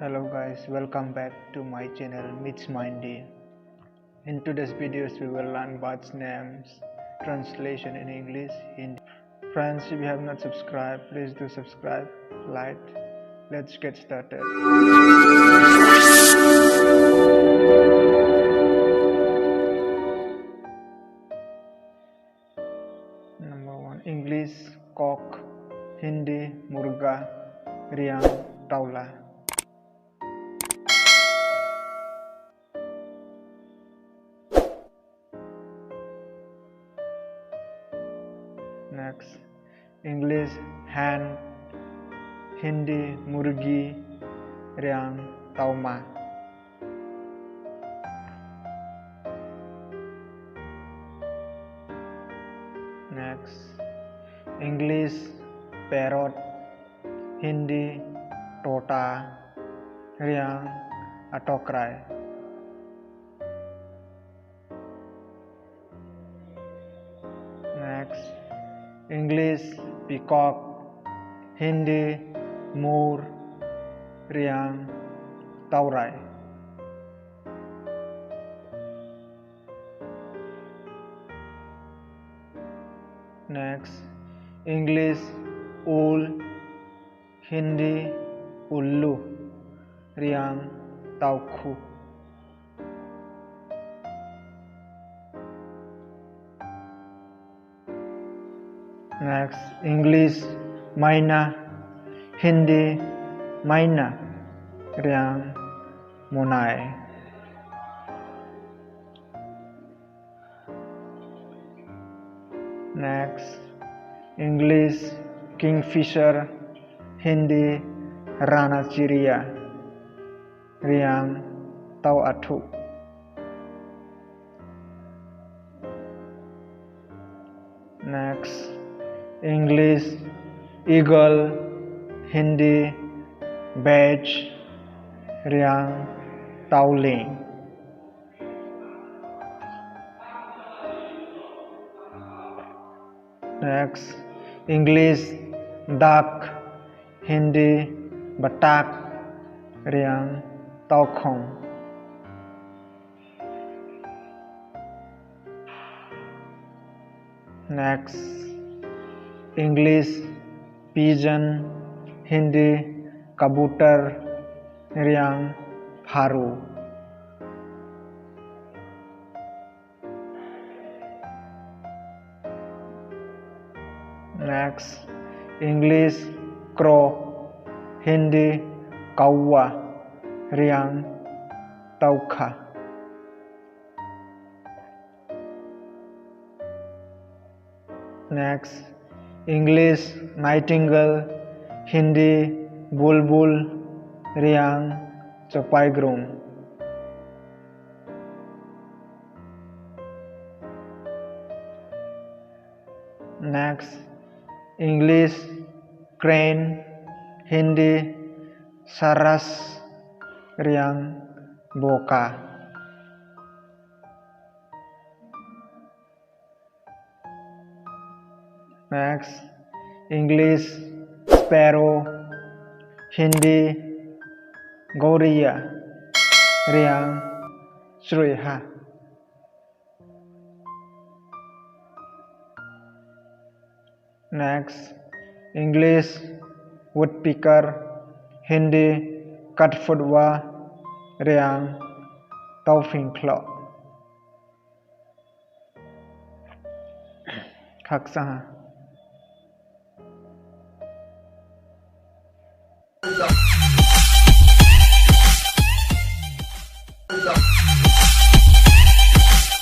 Hello guys, welcome back to my channel Meets Mindy. In today's videos we will learn words names, translation in English, Hindi. Friends, if you have not subscribed, please do subscribe, like. Let's get started. Number 1. English cock, Hindi murga, Reang taula. Next, English hen, Hindi murgi, Reang tauma. Next, English parrot, Hindi tota, Reang atokrai. Next, English peacock, Hindi moor, Reang taurai. Next, English ool, Hindi ullu, Reang taukhu. Next, English maina, Hindi maina, Reang monai. Next, English kingfisher, Hindi rana chiria, Reang tau atu. Next, English eagle, Hindi badge, Reang tauling. Next, English duck, Hindi batak, Reang taukhong. Next, English pigeon, Hindi kabutar, Reang paru. Next, English crow, Hindi kaua, Reang taukha. Next, English nightingale, Hindi bulbul, Reang chapaigrung. Next, English crane, Hindi saras, Reang boka. Next, English sparrow, Hindi gauria, Reang sruiha. Next, English woodpecker, Hindi katfudwa, Reang taufingklo. Khaksaha.